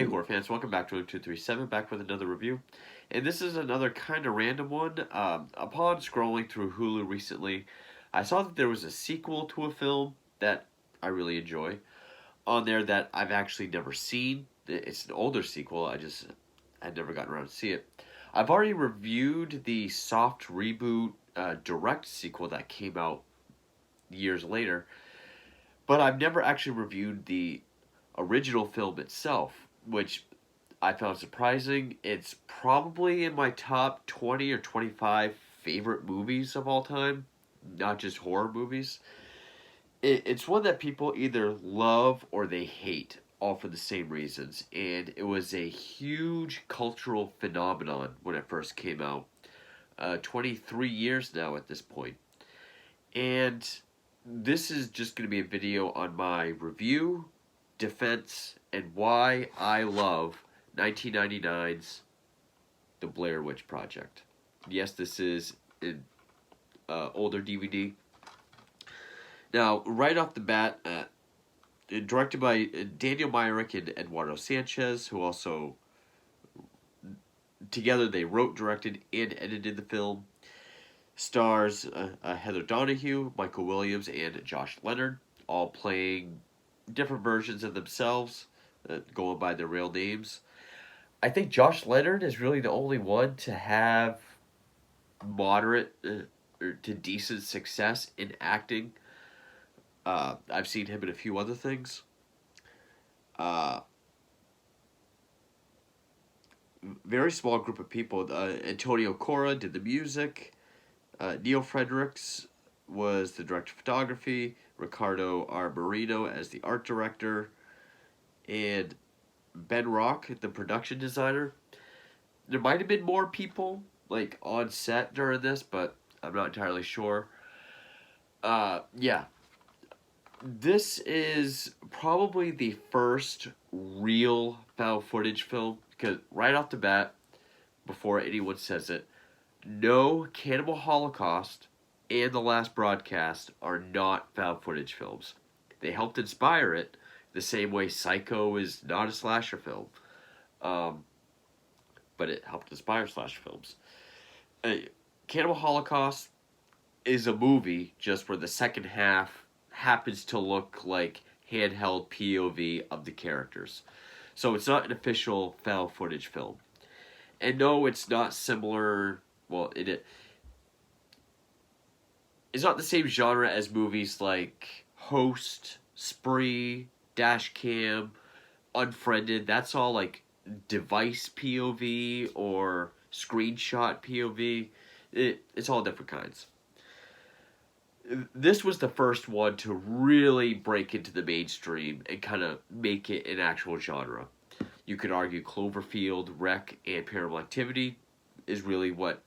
Hey horror fans, welcome back to Room 237, back with another review. And this is another kind of random one. Upon scrolling through Hulu recently, I saw that there was a sequel to a film that I really enjoy on there that I've actually never seen. It's an older sequel, had never gotten around to see it. I've already reviewed the soft reboot direct sequel that came out years later, but I've never actually reviewed the original film itself, which I found surprising. It's probably in my top 20 or 25 favorite movies of all time, not just horror movies. It's one that people either love or they hate, all for the same reasons. And it was a huge cultural phenomenon when it first came out. 23 years now at this point. And this is just going to be a video on my review, defense, and why I love 1999's The Blair Witch Project. Yes, this is an older DVD. Now, right off the bat, directed by Daniel Myrick and Eduardo Sanchez, who also, together they wrote, directed, and edited the film. Stars Heather Donahue, Michael Williams, and Josh Leonard, all playing different versions of themselves, going by their real names. I think Josh Leonard is really the only one to have moderate or to decent success in acting. I've seen him in a few other things. Uh, Very small group of people. Antonio Cora did the music. Neil Fredericks was the director of photography. Ricardo R. Marino as the art director. And Ben Rock, the production designer. There might have been more people like on set during this, but I'm not entirely sure. Yeah, this is probably the first real found footage film because right off the bat, before anyone says it, no Cannibal Holocaust and The Last Broadcast are not found footage films. They helped inspire it the same way Psycho is not a slasher film. Um, but it helped inspire slasher films. Uh, Cannibal Holocaust is a movie just where the second half happens to look like handheld POV of the characters. So it's not an official found footage film. And no, it's not similar. Well, it's not the same genre as movies like Host, Spree, Dash Cam, Unfriended. That's all like device POV or screenshot POV. It's all different kinds. This was the first one to really break into the mainstream and kind of make it an actual genre. You could argue Cloverfield, Wreck, and Paranormal Activity is really what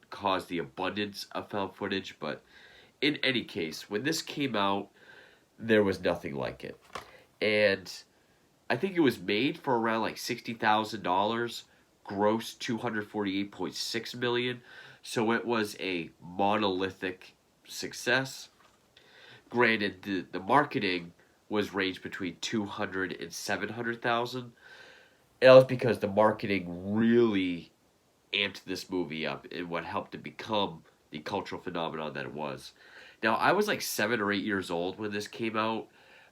caused the abundance of found footage, but in any case, when this came out, there was nothing like it. And I think it was made for around like $60,000, gross $248.6 million. So it was a monolithic success. Granted, the marketing was ranged between 200 and 700,000. That was because the marketing really amped this movie up and what helped it become the cultural phenomenon that it was. Now, I was like 7 or 8 years old when this came out.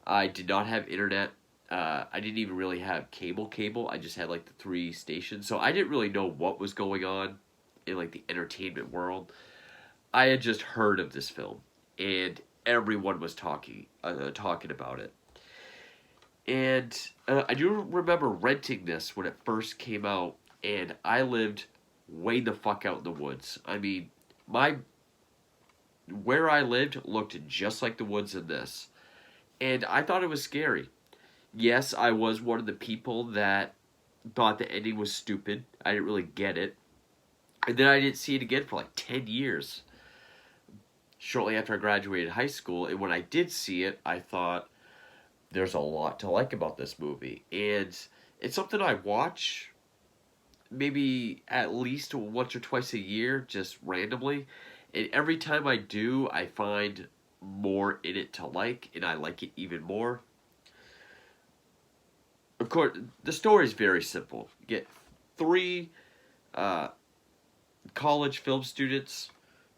I did not have internet. I didn't even really have cable. I just had like the three stations. So I didn't really know what was going on in like the entertainment world. I had just heard of this film, and everyone was talking about it. And I do remember renting this when it first came out, and I lived way the fuck out in the woods. I mean, my where I lived looked just like the woods in this, and I thought it was scary. Yes, I was one of the people that thought the ending was stupid. I didn't really get it, and then I didn't see it again for like 10 years. Shortly after I graduated high school, and when I did see it, I thought there's a lot to like about this movie, and it's something I watch maybe at least once or twice a year, just randomly. And every time I do, I find more in it to like, and I like it even more. Of course, the story is very simple. You get three uh, college film students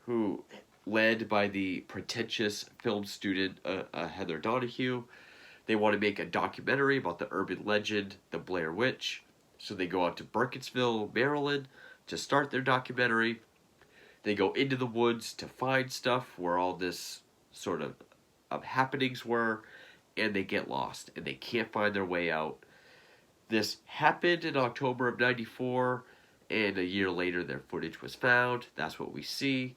who, led by the pretentious film student Heather Donahue, they want to make a documentary about the urban legend, the Blair Witch. So they go out to Burkittsville, Maryland, to start their documentary. They go into the woods to find stuff where all this sort of happenings were, and they get lost and they can't find their way out. This happened in October of '94, and a year later their footage was found. That's what we see.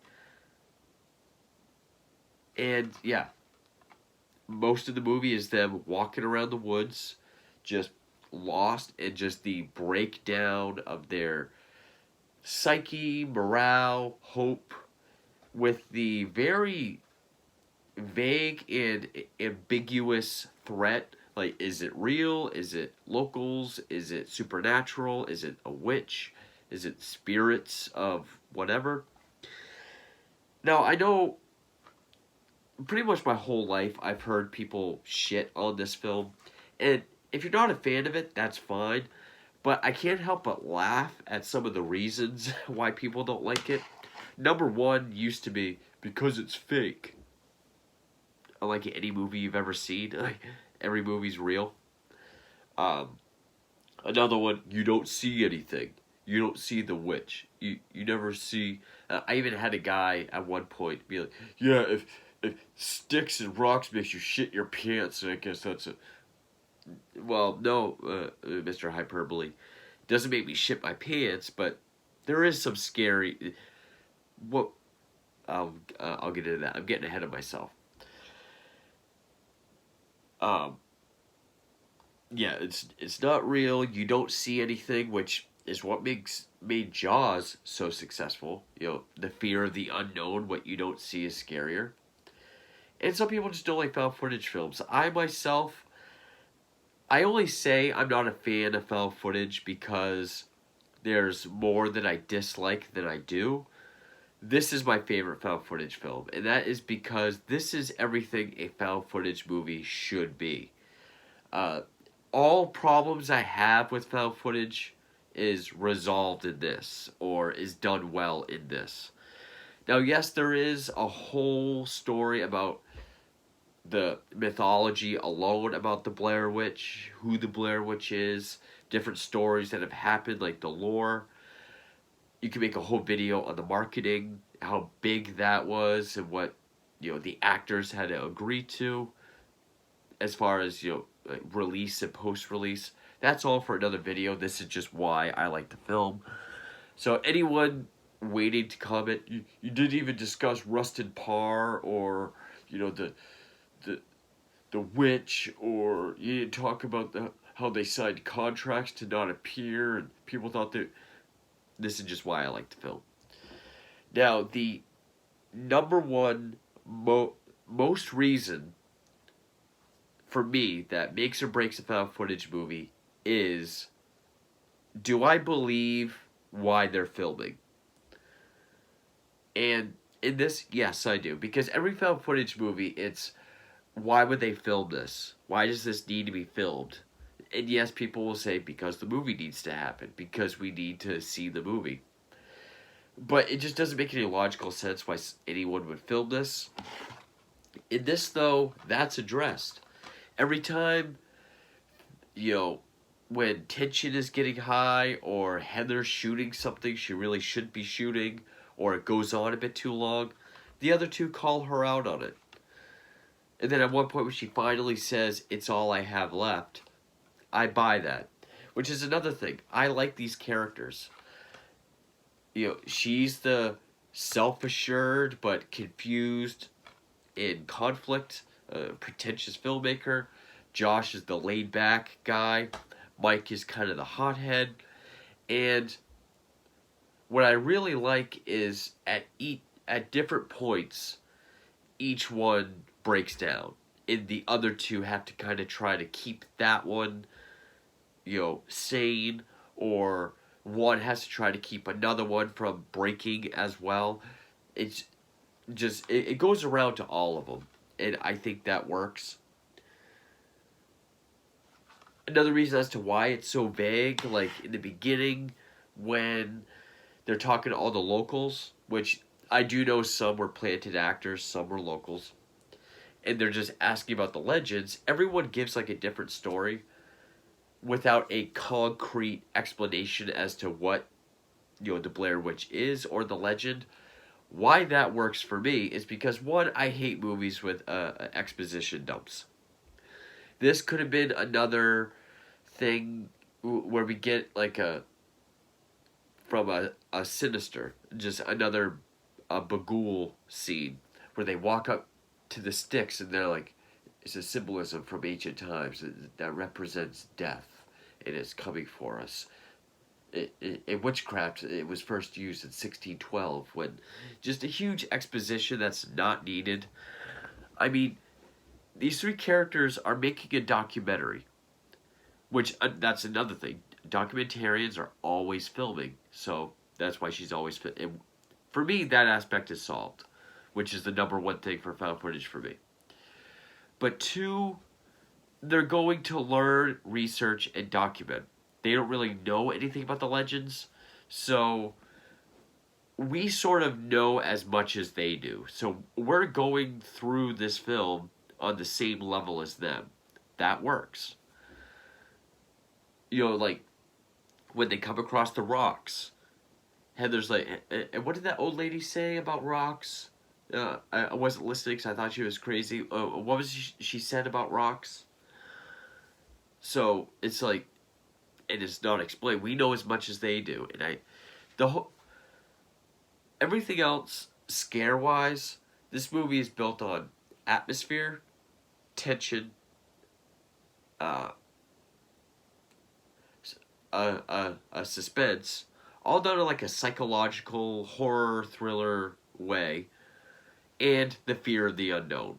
And yeah, most of the movie is them walking around the woods, just lost, and just the breakdown of their psyche, morale, hope, with the very vague and ambiguous threat. Like, is it real? Is it locals? Is it supernatural? Is it a witch? Is it spirits of whatever? Now, I know pretty much my whole life I've heard people shit on this film. And if you're not a fan of it, that's fine. But I can't help but laugh at some of the reasons why people don't like it. Number one used to be because it's fake. Unlike any movie you've ever seen, every movie's real. Um, Another one, you don't see anything. You don't see the witch. You never see. I even had a guy at one point be like, "Yeah, if sticks and rocks makes you shit your pants, I guess that's a." Well, no, Mr. Hyperbole, doesn't make me shit my pants, but there is some scary. What? I'll get into that. I'm getting ahead of myself. Um, yeah, it's not real. You don't see anything, which is what made Jaws so successful. You know, the fear of the unknown. What you don't see is scarier. And some people just don't like found footage films. I myself, I only say I'm not a fan of found footage because there's more that I dislike than I do. This is my favorite found footage film, and that is because this is everything a found footage movie should be. Uh, all problems I have with found footage is resolved in this, or is done well in this. Now, yes, there is a whole story about the mythology alone about the Blair Witch, who the Blair Witch is, different stories that have happened, like the lore. You can make a whole video on the marketing, how big that was, and what the actors had to agree to as far as like release and post release. That's all for another video. This is just why I like the film. So anyone waiting to comment, you didn't even discuss Rusted Parr or the the witch, or you didn't talk about how they signed contracts to not appear, and people thought that. This is just why I like the film. Now, the number one most reason for me that makes or breaks a found footage movie is, do I believe why they're filming? And in this, yes, I do. Because every found footage movie, it's, why would they film this? Why does this need to be filmed? And yes, people will say, because the movie needs to happen. Because we need to see the movie. But it just doesn't make any logical sense why anyone would film this. In this, though, that's addressed. Every time, when tension is getting high, or Heather's shooting something she really shouldn't be shooting, or it goes on a bit too long, the other two call her out on it. And then at one point when she finally says, "It's all I have left," I buy that. Which is another thing. I like these characters. She's the self-assured but confused, in conflict, pretentious filmmaker. Josh is the laid-back guy. Mike is kind of the hothead. And what I really like is at different points, each one breaks down, and the other two have to kind of try to keep that one, sane, or one has to try to keep another one from breaking as well. It's just, it goes around to all of them, and I think that works. Another reason as to why it's so vague, like in the beginning when they're talking to all the locals, which I do know some were planted actors, some were locals, and they're just asking about the legends. Everyone gives like a different story without a concrete explanation as to what, the Blair Witch is or the legend. Why that works for me is because, one, I hate movies with exposition dumps. This could have been another thing where we get like from a sinister, just another Bagul scene where they walk up to the sticks and they're like, it's a symbolism from ancient times that represents death and it's coming for us. In witchcraft, it was first used in 1612 when just a huge exposition that's not needed. I mean, these three characters are making a documentary, which that's another thing. Documentarians are always filming, so that's why she's always for me, that aspect is solved, which is the number one thing for found footage for me. But two, they're going to learn, research, and document. They don't really know anything about the legends, so we sort of know as much as they do. So we're going through this film on the same level as them. That works. Like when they come across the rocks, Heather's like, and what did that old lady say about rocks? I wasn't listening because I thought she was crazy. What was she said about rocks? So it's like, and it's not explained. We know as much as they do, and the whole everything else scare wise, this movie is built on atmosphere, tension, uh, a suspense, all done in like a psychological horror thriller way, and the fear of the unknown.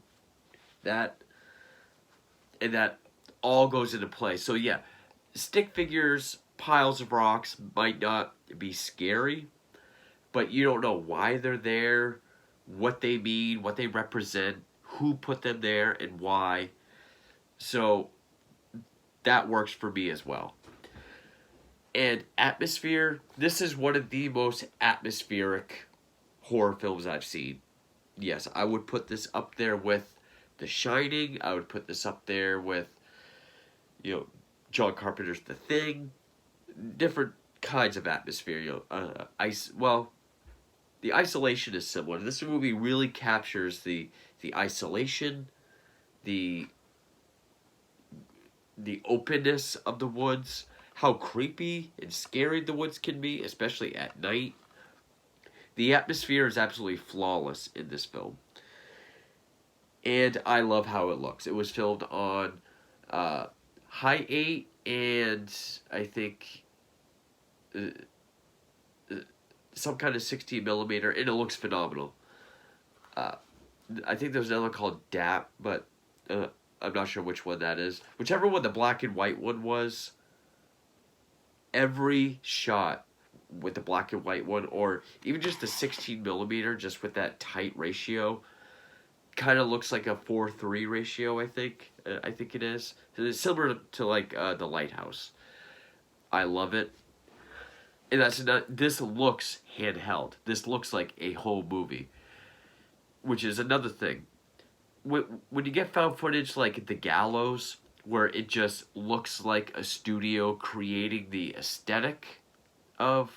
That and that all goes into play. So yeah, stick figures, piles of rocks might not be scary, but you don't know why they're there, what they mean, what they represent, who put them there, and why. So that works for me as well. And atmosphere, this is one of the most atmospheric horror films I've seen. Yes, I would put this up there with The Shining. I would put this up there with, John Carpenter's The Thing. Different kinds of atmosphere. The isolation is similar. This movie really captures the isolation, the openness of the woods, how creepy and scary the woods can be, especially at night. The atmosphere is absolutely flawless in this film. And I love how it looks. It was filmed on high 8 and I think some kind of 16 millimeter, and it looks phenomenal. I think there's another called DAP, but I'm not sure which one that is. Whichever one the black and white one was, every shot with the black and white one, or even just the 16 millimeter, just with that tight ratio, kind of looks like a 4:3 ratio. I think it is. It's similar to like The Lighthouse. I love it, and this looks handheld. This looks like a whole movie, which is another thing. When you get found footage like The Gallows, where it just looks like a studio creating the aesthetic of,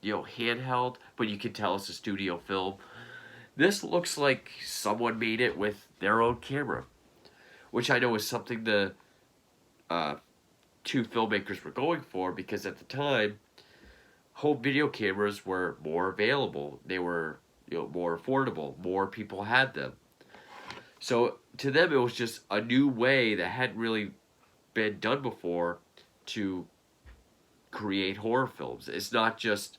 handheld, but you can tell it's a studio film. This looks like someone made it with their own camera, which I know is something the two filmmakers were going for, because at the time, home video cameras were more available. They were, more affordable. More people had them. So to them, it was just a new way that hadn't really been done before to create horror films. It's not just,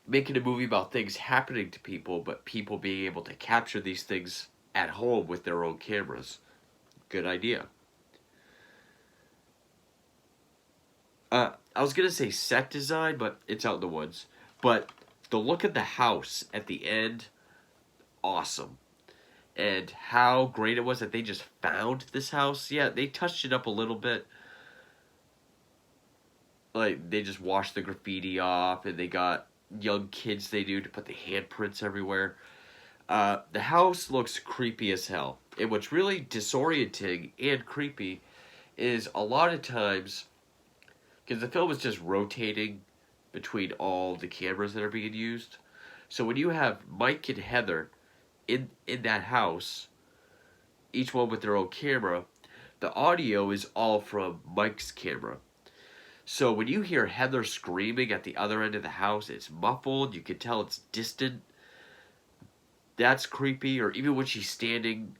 making a movie about things happening to people, but people being able to capture these things at home with their own cameras. Good idea. I was going to say set design, but it's out in the woods. But the look of the house at the end, awesome. and how great it was that they just found this house. Yeah, they touched it up a little bit. Like, they just washed the graffiti off, and they got young kids they knew to put the handprints everywhere. The house looks creepy as hell. And what's really disorienting and creepy is a lot of times, because the film is just rotating between all the cameras that are being used. So when you have Mike and Heather in that house, each one with their own camera, the audio is all from Mike's camera. So when you hear Heather screaming at the other end of the house, it's muffled, you can tell it's distant. That's creepy. Or even when she's standing,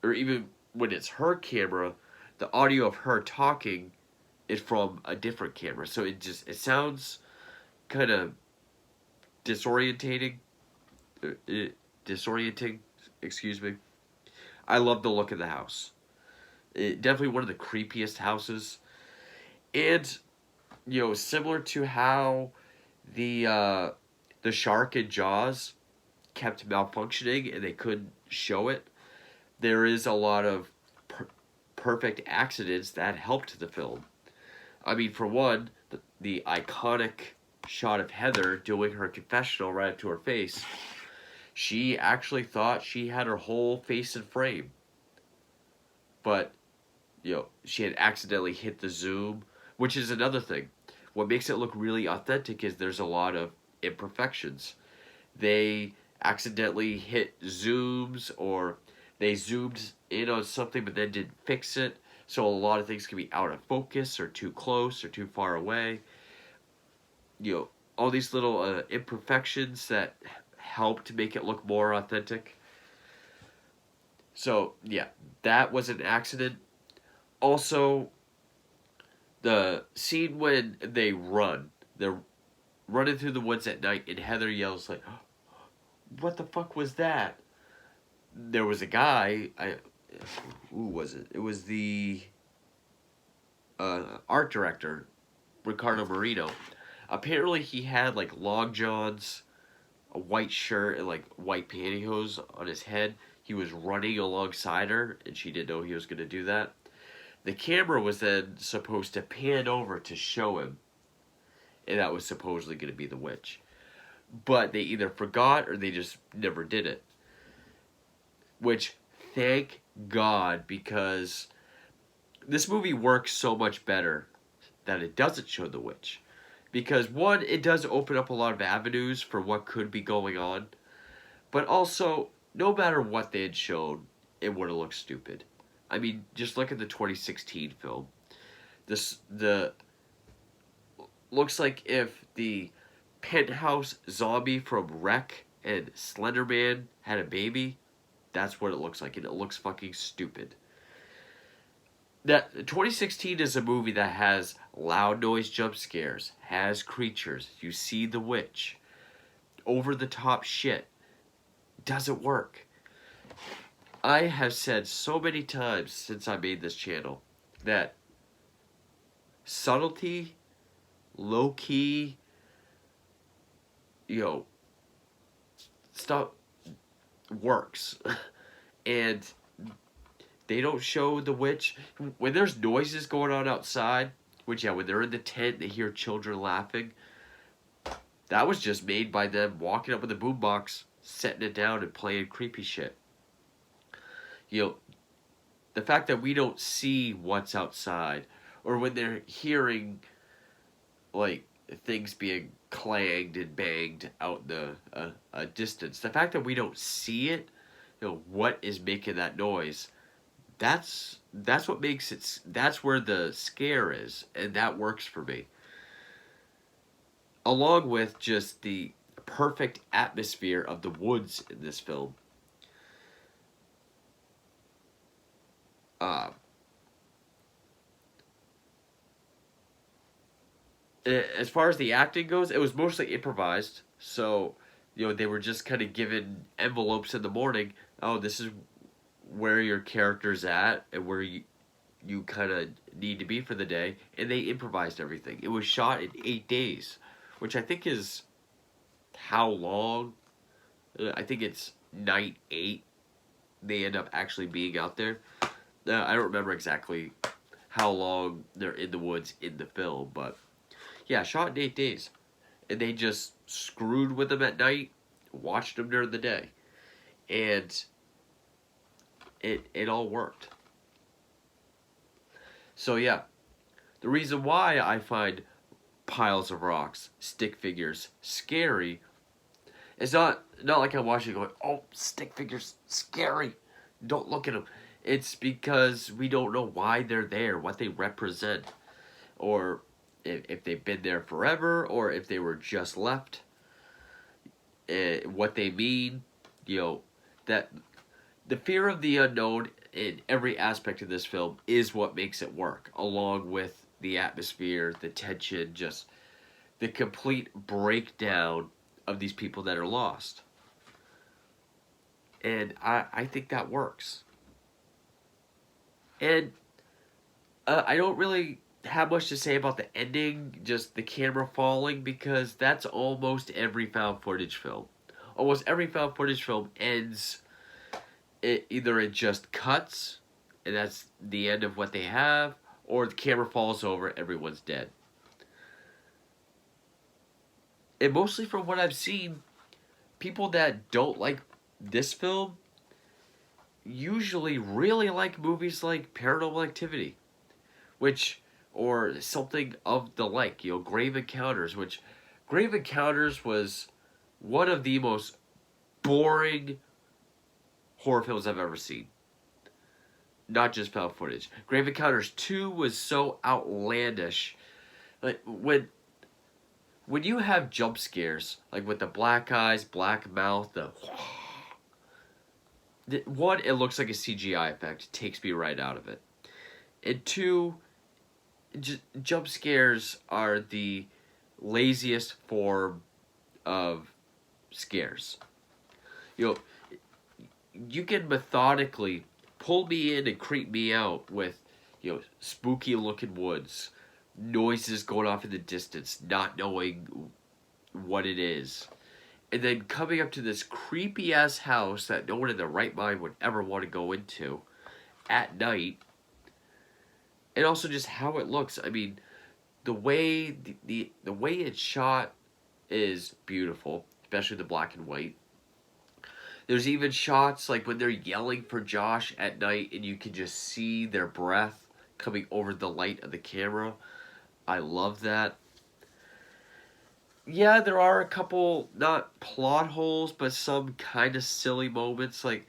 or even when it's her camera, the audio of her talking is from a different camera. So it sounds kind of disorientating. Disorienting, excuse me. I love the look of the house. Definitely one of the creepiest houses. And, similar to how the shark in Jaws kept malfunctioning and they couldn't show it, there is a lot of perfect accidents that helped the film. I mean, for one, the iconic shot of Heather doing her confessional right up to her face. She actually thought she had her whole face in frame. But, she had accidentally hit the zoom, which is another thing. What makes it look really authentic is there's a lot of imperfections. They accidentally hit zooms, or they zoomed in on something but then didn't fix it. So a lot of things can be out of focus or too close or too far away. All these little imperfections that help to make it look more authentic. So, yeah, that was an accident. Also, the scene when they're running through the woods at night, and Heather yells like, "What the fuck was that?" There was a guy, who was it? It was the art director, Ricardo Marino. Apparently he had like long johns, a white shirt, and like white pantyhose on his head. He was running alongside her, and she didn't know he was going to do that. The camera was then supposed to pan over to show him, and that was supposedly going to be the witch. But they either forgot or they just never did it. Which, thank God, because this movie works so much better that it doesn't show the witch. Because, one, it does open up a lot of avenues for what could be going on. But also, no matter what they had shown, it would have looked stupid. I mean, just look at the 2016 film. The looks like if the penthouse zombie from Wreck and Slender Man had a baby, that's what it looks like, and it looks fucking stupid. That 2016 is a movie that has loud noise jump scares, has creatures, you see the witch, over the top shit. Doesn't work. I have said so many times since I made this channel that subtlety, low key, stuff works. And they don't show the witch. When there's noises going on outside, which, when they're in the tent, they hear children laughing. That was just made by them walking up with a boombox, setting it down, and playing creepy shit. The fact that we don't see what's outside, or when they're hearing, like, things being clanged and banged out in the distance. The fact that we don't see it, what is making that noise, that's what makes it, that's where the scare is, and that works for me. Along with just the perfect atmosphere of the woods in this film. As far as the acting goes, it was mostly improvised. So, they were just kind of given envelopes in the morning. Oh, this is where your character's at and where you kind of need to be for the day. And they improvised everything. It was shot in 8 days, which I think is how long? I think it's night 8 they end up actually being out there. I don't remember exactly how long they're in the woods in the film, but yeah, shot in 8 days. And they just screwed with them at night, watched them during the day. And it all worked. So yeah, the reason why I find piles of rocks, stick figures scary is not like I'm watching going, oh, stick figures scary. Don't look at them. It's because we don't know why they're there, what they represent, or if they've been there forever, or if they were just left. What they mean, that the fear of the unknown in every aspect of this film is what makes it work, along with the atmosphere, the tension, just the complete breakdown of these people that are lost. And I think that works. And I don't really have much to say about the ending, just the camera falling, because that's almost every found footage film. Almost every found footage film ends, either it just cuts, and that's the end of what they have, or the camera falls over, everyone's dead. And mostly from what I've seen, people that don't like this film usually really like movies like Paranormal Activity, which, or something of the like, Grave Encounters, which Grave Encounters was one of the most boring horror films I've ever seen. Not just found footage. Grave Encounters 2 was so outlandish. Like, when you have jump scares, like with the black eyes, black mouth, one, it looks like a CGI effect. It takes me right out of it. And two, jump scares are the laziest form of scares. You can methodically pull me in and creep me out with, spooky looking woods, noises going off in the distance, not knowing what it is. And then coming up to this creepy ass house that no one in their right mind would ever want to go into at night. And also just how it looks. I mean, the way the way it's shot is beautiful, especially the black and white. There's even shots like when they're yelling for Josh at night and you can just see their breath coming over the light of the camera. I love that. Yeah, there are a couple, not plot holes, but some kind of silly moments. Like,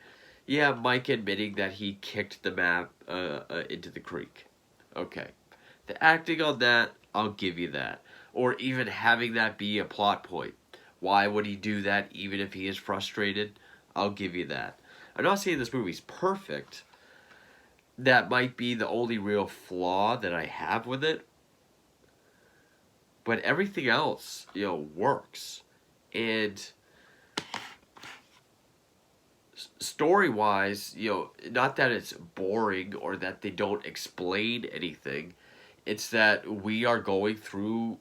yeah, Mike admitting that he kicked the map into the creek. Okay. The acting on that, I'll give you that. Or even having that be a plot point. Why would he do that even if he is frustrated? I'll give you that. I'm not saying this movie's perfect. That might be the only real flaw that I have with it. But everything else, works. And story-wise, not that it's boring or that they don't explain anything. It's that we are going through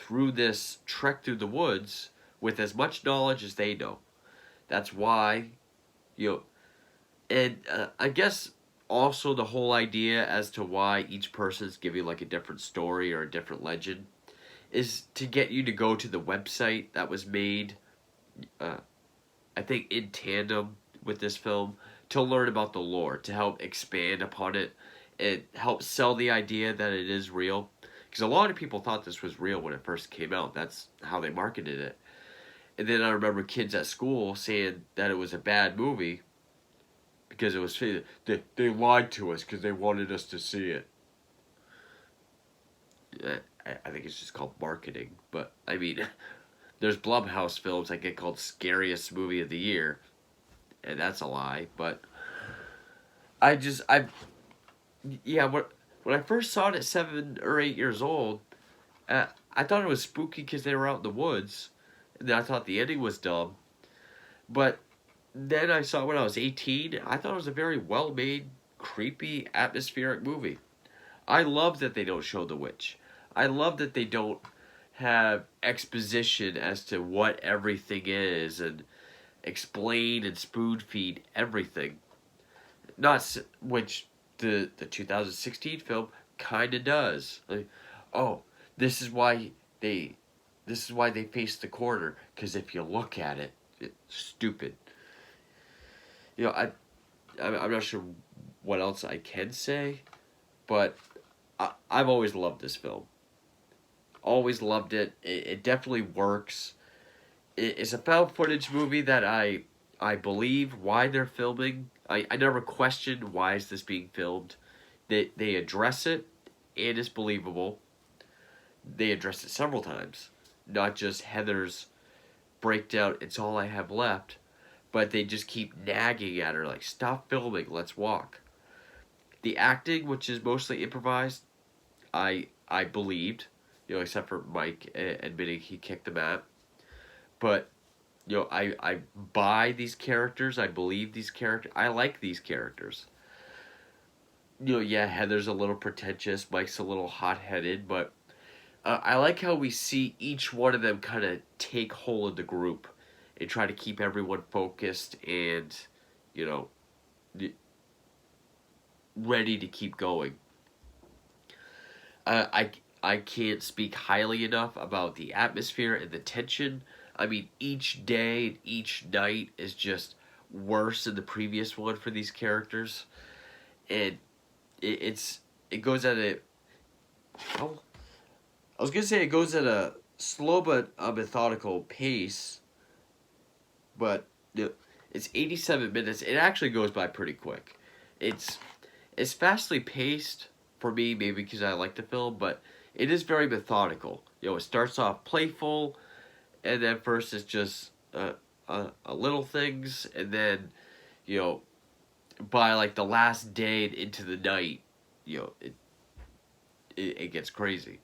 this trek through the woods with as much knowledge as they know. That's why, and I guess also the whole idea as to why each person's giving like a different story or a different legend is to get you to go to the website that was made, I think in tandem with this film, to learn about the lore, to help expand upon it, and help sell the idea that it is real. Because a lot of people thought this was real when it first came out. That's how they marketed it. And then I remember kids at school saying that it was a bad movie because it was they lied to us because they wanted us to see it. I think it's just called marketing. But, I mean, there's Blumhouse films that get called Scariest Movie of the Year. And that's a lie. But when I first saw it at 7 or 8 years old, I thought it was spooky because they were out in the woods. And then I thought the ending was dumb. But then I saw it when I was 18. I thought it was a very well-made, creepy, atmospheric movie. I love that they don't show the witch. I love that they don't have exposition as to what everything is. And explain and spoon feed everything. Not which the 2016 film kind of does. Like, oh, this is why they this is why they face the corner, because if you look at it, it's stupid. You know, I'm not sure what else I can say, but I've always loved this film. Always loved it. It definitely works. It's a found footage movie that I believe why they're filming. I never questioned why is this being filmed. They address it, and it's believable. They address it several times, not just Heather's breakdown. It's all I have left, but they just keep nagging at her like, stop filming, let's walk. The acting, which is mostly improvised, I believed, except for Mike admitting he kicked the mat. But I buy these characters. I believe these characters. I like these characters. Yeah, Heather's a little pretentious. Mike's a little hot-headed, but I like how we see each one of them kind of take hold of the group and try to keep everyone focused and, you know, ready to keep going. I can't speak highly enough about the atmosphere and the tension. I mean, each day and each night is just worse than the previous one for these characters, and it goes at a, oh, I was gonna say it goes at a slow but a methodical pace, but it's 87 minutes. It actually goes by pretty quick. It's fastly paced for me, maybe because I like the film, but it is very methodical. It starts off playful, and then first it's just a little things, and then you know by like the last day and into the night, it gets crazy.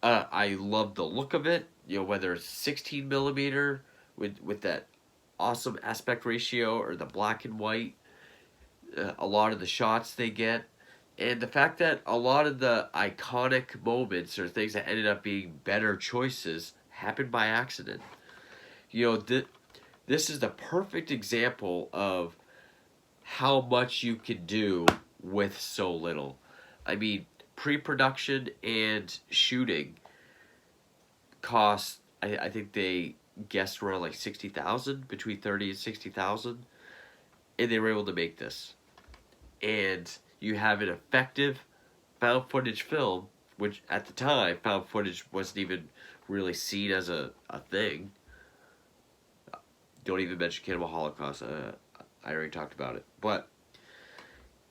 I love the look of it. Whether it's 16 millimeter with that awesome aspect ratio or the black and white, a lot of the shots they get, and the fact that a lot of the iconic moments or things that ended up being better choices happened by accident. This is the perfect example of how much you can do with so little. I mean, pre-production and shooting cost, I think they guessed around like 60,000, between 30 and 60,000, and they were able to make this. And you have an effective found footage film, which at the time, found footage wasn't even really seen as a thing. Don't even mention Cannibal Holocaust. I already talked about it. But,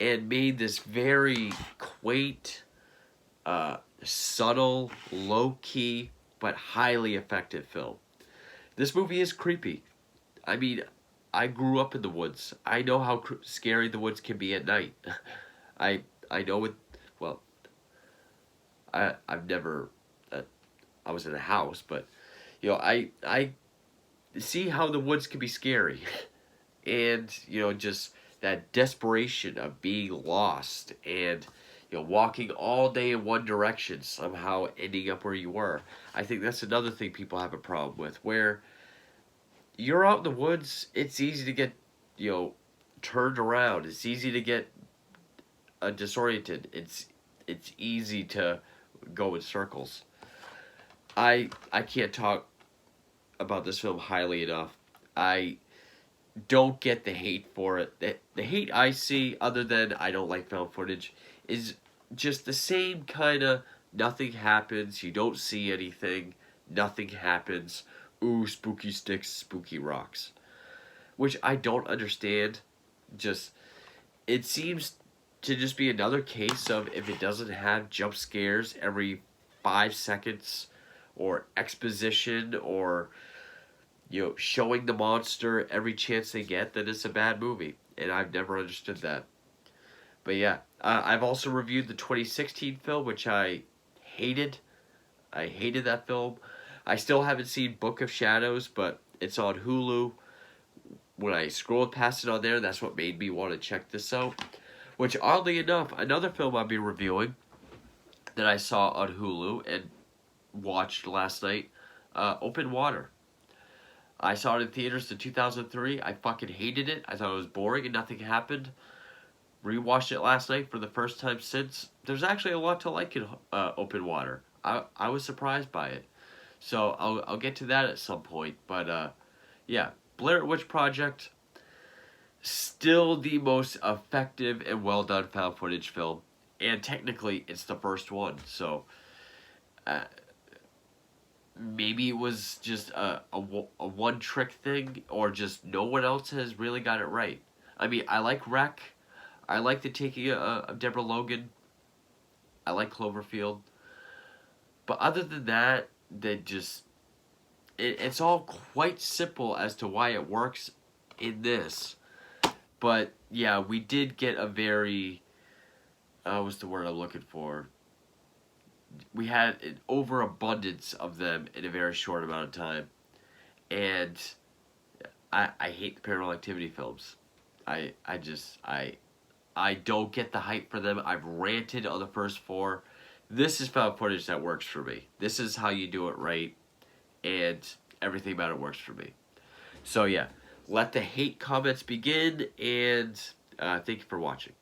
and made this very quaint, subtle, low-key, but highly effective film. This movie is creepy. I mean, I grew up in the woods. I know how scary the woods can be at night. I know it. Well, I've never. I was in a house, but I see how the woods can be scary, and just that desperation of being lost and walking all day in one direction, somehow ending up where you were. I think that's another thing people have a problem with, where you're out in the woods, it's easy to get, turned around. It's easy to get disoriented. It's easy to go in circles. I can't talk about this film highly enough. I don't get the hate for it. The hate I see, other than I don't like found footage, is just the same kind of nothing happens, you don't see anything, nothing happens, ooh, spooky sticks, spooky rocks. Which I don't understand. Just, it seems to just be another case of if it doesn't have jump scares every 5 seconds, or exposition, or showing the monster every chance they get, then it's a bad movie. And I've never understood that. But yeah, I've also reviewed the 2016 film, which I hated. I hated that film. I still haven't seen Book of Shadows, but it's on Hulu. When I scrolled past it on there, that's what made me want to check this out. Which, oddly enough, another film I'll be reviewing that I saw on Hulu and watched last night, Open Water. I saw it in theaters in 2003. I fucking hated it. I thought it was boring and nothing happened. Rewatched it last night for the first time since. There's actually a lot to like in Open Water. I was surprised by it. So I'll get to that at some point. But yeah, Blair Witch Project, still the most effective and well done found footage film. And technically, it's the first one. So uh, maybe it was just a one trick thing, or just no one else has really got it right. I mean, I like Wreck. I like the taking of Deborah Logan. I like Cloverfield. But other than that, it's all quite simple as to why it works in this. But yeah, we did get a very what's the word I'm looking for? We had an overabundance of them in a very short amount of time, and I hate the Paranormal Activity films. I don't get the hype for them. I've ranted on the first four. This is found footage that works for me. This is how you do it right, and everything about it works for me. So yeah, let the hate comments begin, and thank you for watching.